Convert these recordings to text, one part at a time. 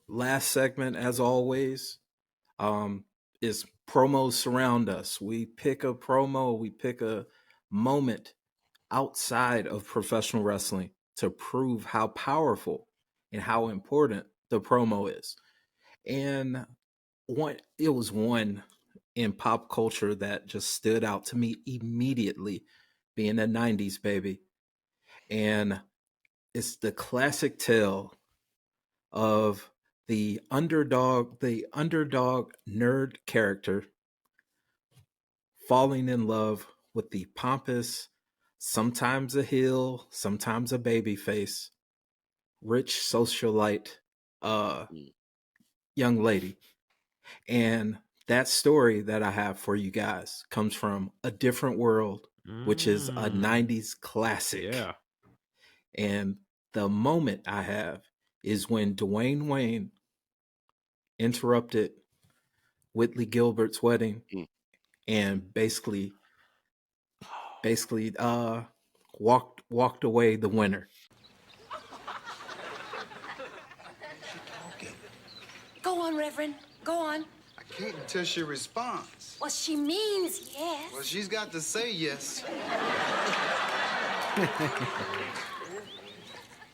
last segment, as always, um, is promos surround us. We pick a promo, we pick a moment outside of professional wrestling to prove how powerful and how important the promo is. And it was one in pop culture that just stood out to me immediately, being a 90s baby. And it's the classic tale of the underdog nerd character falling in love with the pompous, sometimes a heel, sometimes a baby face, rich socialite uh Mm. young lady. And that story that I have for you guys comes from A Different World, which is a Mm, 90s classic. yeah. And the moment I have is when Dwayne Wayne interrupted Whitley Gilbert's wedding Mm. and basically walked away the winner. Go on, Reverend. Go on. I can't until she responds. Well, she means yes. Well, she's got to say yes.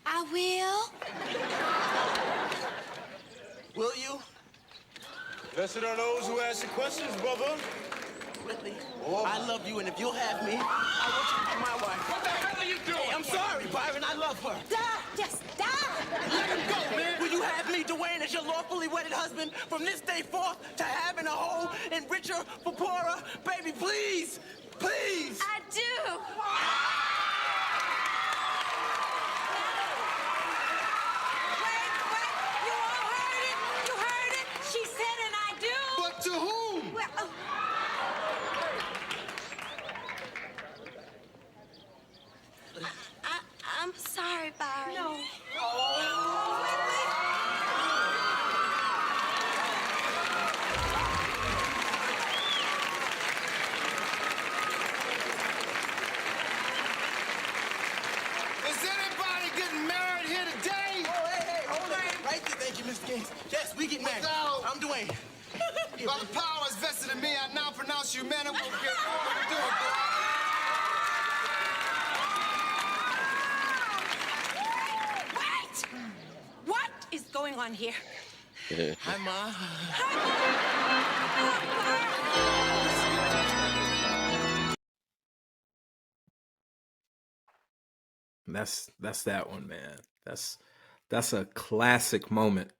I will. Will you? Blessed are those who ask the questions, brother. Whitley, I love you, and if you'll have me, I want you to be my wife. What the hell are you doing? Hey, I'm sorry, Byron. I love her. Die. Just die. Let him go, man. Will you have me, Dwayne, as your lawfully wedded husband from this day forth to having a whole and richer for poorer? Baby, please. Please. I do. Wait. You all heard it. You heard it. She said, and I do. But to whom? Well, I'm sorry, Byron. No. Is anybody getting married here today? Oh, hey, hold it. Right there. Thank you, Mr. Gaines. Yes, we get married. Without- I'm Dwayne. By the powers vested in me, I now pronounce you man and woman. Get on and do it, boy. Wait! What is going on here? Hi, Ma. That's that one, man. That's a classic moment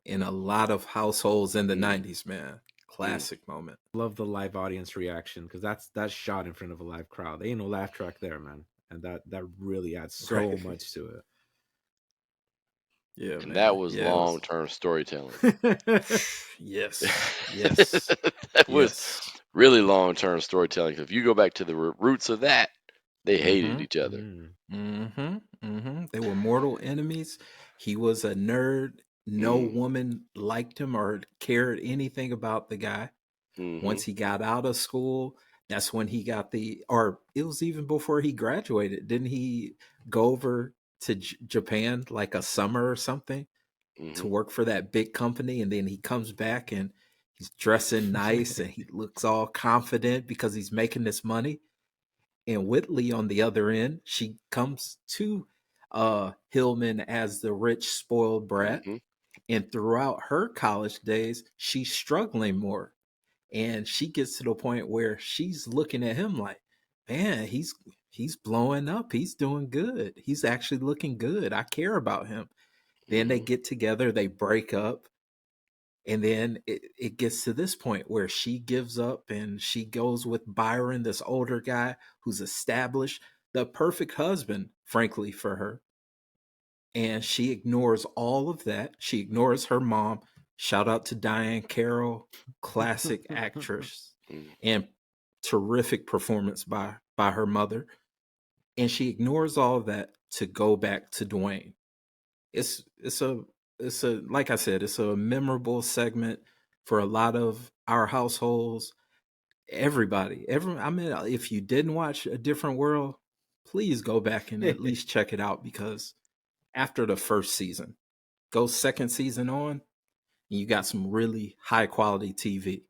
in a lot of households in the 90s, man. Classic moment. Love the live audience reaction because that's shot in front of a live crowd. There ain't no laugh track there, man, and that really adds so Right. much to Yeah, And man. that was Yeah, it was- long-term storytelling. it. Yes. Yes. That was Yes. really long-term storytelling. 'Cause if you go back to the roots of that, they hated Mhm. each other. They were mortal enemies. He was a nerd. No Mm. woman liked him or cared anything about the guy. Mhm. Once he got out of school, that's when he got or it was even before he graduated. Didn't he go over to Japan like a summer or something to Mhm. work for that big company? And then he comes back and he's dressing nice and he looks all confident because he's making this money. And Whitley on the other end, she comes to Hillman as the rich, spoiled brat. Mhm. And throughout her college days, she's struggling more. And she gets to the point where she's looking at him like, man, he's blowing up. He's doing good. He's actually looking good. I care about him. Then they Mhm. get together, they break up, and then it gets to this point where she gives up and she goes with Byron, this older guy who's established, the perfect husband, frankly, for her. And she ignores all of that. She ignores her mom. Shout out to Diane Carroll, classic actress Mm. and terrific performance by her mother. And she ignores all of that to go back to Dwayne. It's it's a it's a like I said, it's a memorable segment for a lot of our households. I mean, if you didn't watch A Different World, please go back and at least check it out because after the first season, Go second season on, and you got some really high quality TV.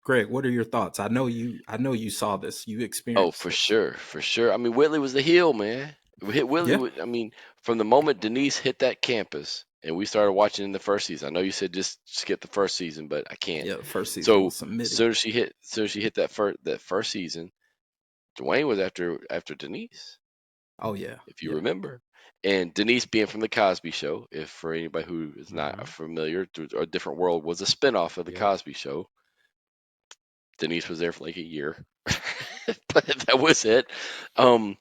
Greg, what are your thoughts? I know you saw this. You Oh, experienced for this. sure, for sure. I mean, Whitley was the heel, man. Whitley, Yeah. I mean, from the moment Denise hit that campus and we started watching in the first season. I know you said just skip the first season, but I can't. Yeah, the first season So was submitted. soon as she hit that first season, Dwayne was after Denise, Oh yeah. if you Yeah. remember. And Denise being from the Cosby Show, if for anybody who is not Mhm. familiar, A Different World was a spinoff of the Yep. Cosby Show. Denise was there for like a year, but that was it. Um,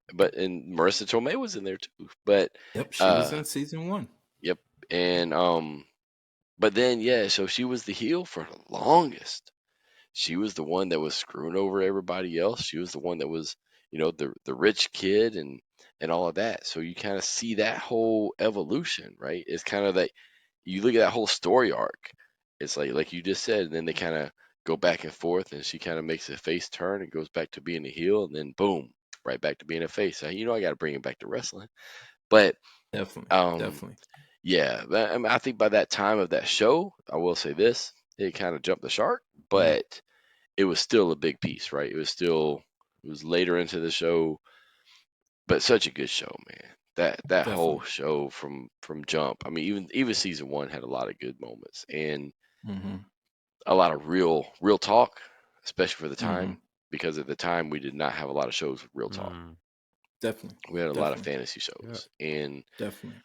and Marissa Tomei was in there too. But Yep, she was uh, in season 1. yep. And but then yeah, so she was the heel for the longest. She was the one that was screwing over everybody else. She was the one that was, the rich kid and all of that. So you kind of see that whole evolution, right? It's kind of that you look at that whole story arc. It's like you just said, and then they kind of go back and forth, and she kind of makes a face turn and goes back to being a heel, and then boom, right back to being a face. So, I got to bring it back to wrestling. But Definitely. um, Definitely. yeah, I mean, I think by that time of that show, I will say this: it kind of jumped the shark, Mhm. but it was still a big piece, right? It was later into the show, but such a good show, man. That whole Definitely. show from jump. I mean, even season one had a lot of good moments and Mhm. a lot of real talk, especially for the Mhm. time, because at the time we did not have a lot of shows with real talk. Mm. Definitely. We had a lot of Definitely. fantasy Yeah. shows, and Definitely.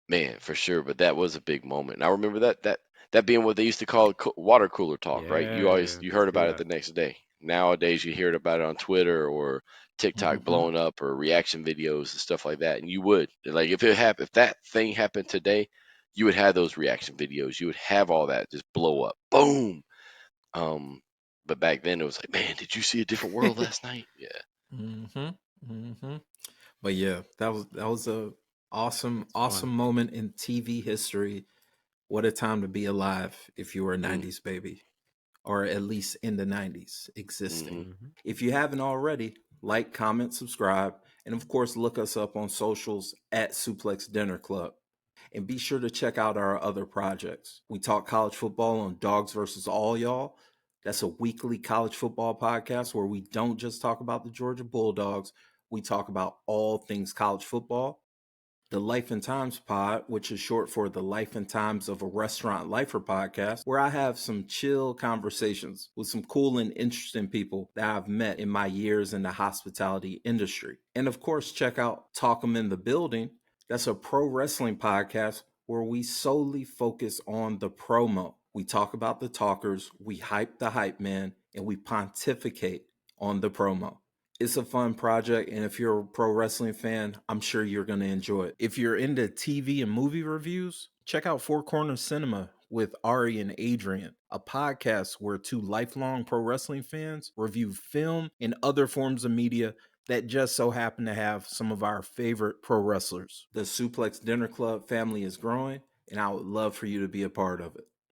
man, for sure. But that was a big moment. And I remember that being what they used to call water cooler talk, right? Yeah. You Let's heard do about it that. the next day. Nowadays, you hear about it on Twitter or TikTok Mhm. blowing up or reaction videos and stuff like that. And you would like if that thing happened today, you would have those reaction videos. You would have all that just blow up, boom. Um, but back then it was like, man, did you see A Different World last night? Yeah. Mhm. Mhm. But yeah, that was a awesome It's awesome fun. moment in TV history. What a time to be alive if you were a Mm, 90s baby, or at least in the 90s existing. hmm Mhm. If you haven't already, like, comment, subscribe, and of course, look us up on socials at Suplex Dinner Club. And be sure to check out our other projects. We talk college football on Dogs versus All Y'all. That's a weekly college football podcast where we don't just talk about the Georgia Bulldogs, we talk about all things college football. The Life and Times Pod, which is short for the Life and Times of a Restaurant Lifer podcast, where I have some chill conversations with some cool and interesting people that I've met in my years in the hospitality industry. And of course, check out Talk 'em in the Building. That's a pro wrestling podcast where we solely focus on the promo. We talk about the talkers, we hype the hype man, and we pontificate on the promo. It's a fun project, and if you're a pro wrestling fan, I'm sure you're going to enjoy it. If you're into TV and movie reviews, check out Four Corners Cinema with Ari and Adrian, a podcast where two lifelong pro wrestling fans review film and other forms of media that just so happen to have some of our favorite pro wrestlers. The Suplex Dinner Club family is growing, and I would love for you to be a part of it.